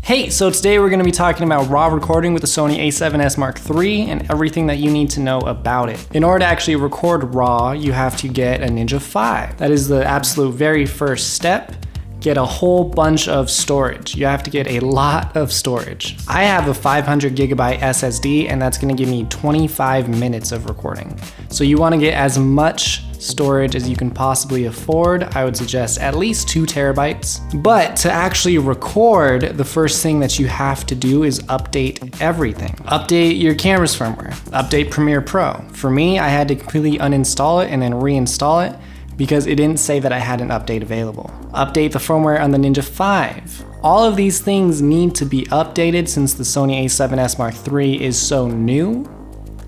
Hey, so today we're going to be talking about raw recording with the Sony A7S Mark III and everything that you need to know about it. In order to actually record raw, you have to get a Ninja 5. That is the absolute very first step. Get a whole bunch of storage. You have to get a lot of storage. I have a 500 gigabyte SSD and that's gonna give me 25 minutes of recording. So you wanna get as much storage as you can possibly afford. I would suggest at least 2 terabytes. But to actually record, the first thing that you have to do is update everything. Update your camera's firmware, update Premiere Pro. For me, I had to completely uninstall it and then reinstall it because it didn't say that I had an update available. Update the firmware on the Ninja 5. All of these things need to be updated since the Sony A7S Mark III is so new,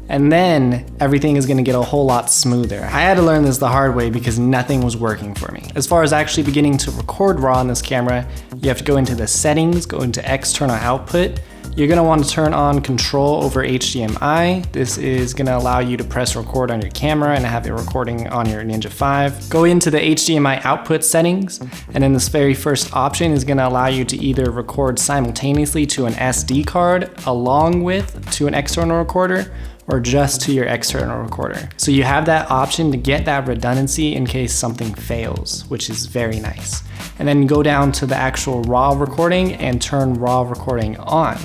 and then everything is gonna get a whole lot smoother. I had to learn this the hard way because nothing was working for me. As far as actually beginning to record raw on this camera, you have to go into the settings, go into external output. You're gonna want to turn on control over HDMI. This is gonna allow you to press record on your camera and have it recording on your Ninja 5. Go into the HDMI output settings, and then this very first option is gonna allow you to either record simultaneously to an SD card along with to an external recorder, or just to your external recorder. So you have that option to get that redundancy in case something fails, which is very nice. And then go down to the actual raw recording and turn raw recording on.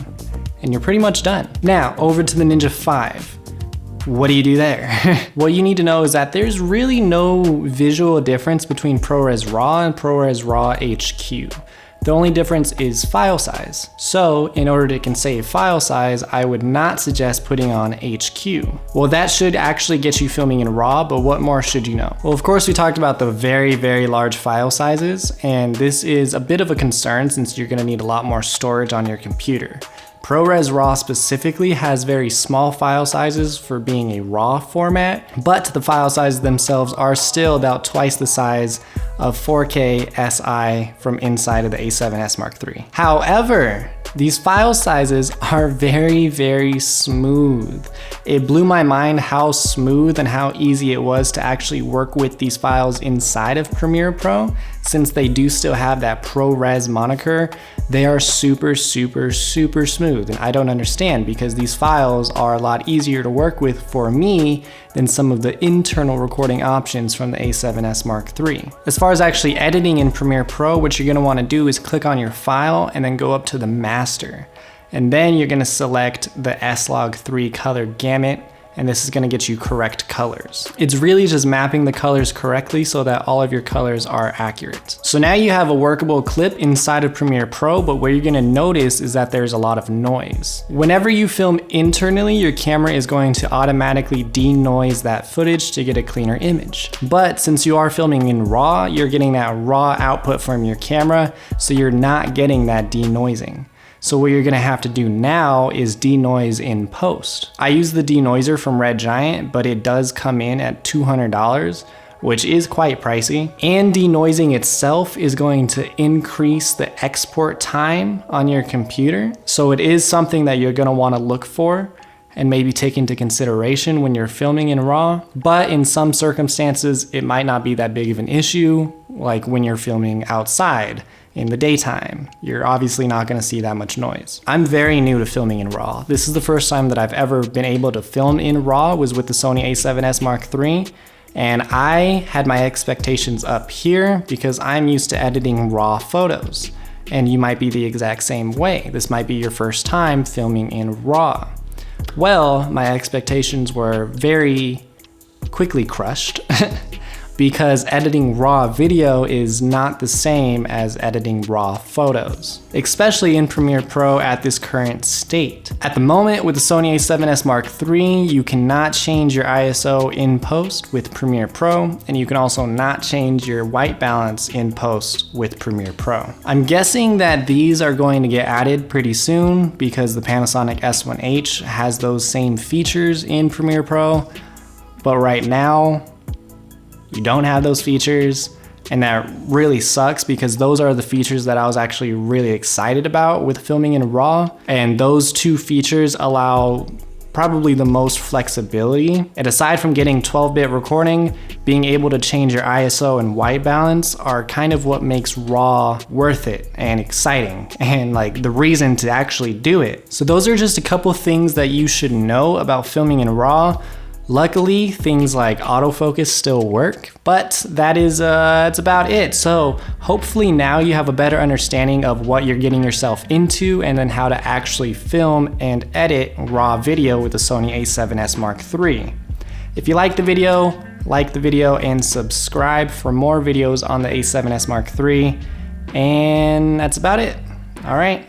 And you're pretty much done. Now, over to the Ninja 5. What do you do there? What you need to know is that there's really no visual difference between ProRes RAW and ProRes RAW HQ. The only difference is file size. So in order to save file size, I would not suggest putting on HQ. Well, that should actually get you filming in RAW, but what more should you know? Well, of course, we talked about the very, very large file sizes, and this is a bit of a concern since you're gonna need a lot more storage on your computer. ProRes RAW specifically has very small file sizes for being a RAW format, but the file sizes themselves are still about twice the size of 4K SI from inside of the A7S Mark III. However, these file sizes are very, very smooth. It blew my mind how smooth and how easy it was to actually work with these files inside of Premiere Pro. Since they do still have that ProRes moniker, they are super, super, super smooth. And I don't understand because these files are a lot easier to work with for me than some of the internal recording options from the A7S Mark III. As far as actually editing in Premiere Pro, what you're gonna wanna do is click on your file and then go up to the master. And then you're gonna select the S-Log3 color gamut, and this is gonna get you correct colors. It's really just mapping the colors correctly so that all of your colors are accurate. So now you have a workable clip inside of Premiere Pro, but what you're gonna notice is that there's a lot of noise. Whenever you film internally, your camera is going to automatically denoise that footage to get a cleaner image. But since you are filming in RAW, you're getting that raw output from your camera, so you're not getting that denoising. So what you're gonna have to do now is denoise in post. I use the denoiser from Red Giant, but it does come in at $200, which is quite pricey. And denoising itself is going to increase the export time on your computer. So it is something that you're gonna wanna look for and maybe take into consideration when you're filming in RAW. But in some circumstances, it might not be that big of an issue, like when you're filming outside. In the daytime, you're obviously not gonna see that much noise. I'm very new to filming in RAW. This is the first time that I've ever been able to film in RAW was with the Sony A7S Mark III, and I had my expectations up here because I'm used to editing RAW photos. And you might be the exact same way. This might be your first time filming in RAW. Well, my expectations were very quickly crushed. Because editing RAW video is not the same as editing RAW photos, especially in Premiere Pro at this current state. At the moment with the Sony A7S Mark III, you cannot change your ISO in post with Premiere Pro, and you can also not change your white balance in post with Premiere Pro. I'm guessing that these are going to get added pretty soon because the Panasonic S1H has those same features in Premiere Pro, but right now, you don't have those features, and that really sucks because those are the features that I was actually really excited about with filming in RAW, and those two features allow probably the most flexibility. And aside from getting 12-bit recording, being able to change your ISO and white balance are kind of what makes RAW worth it and exciting and like the reason to actually do it. So those are just a couple things that you should know about filming in RAW. Luckily, things like autofocus still work, but that's about it. So hopefully now you have a better understanding of what you're getting yourself into and then how to actually film and edit RAW video with the Sony A7S Mark III. If you like the video and subscribe for more videos on the A7S Mark III. And that's about it. All right.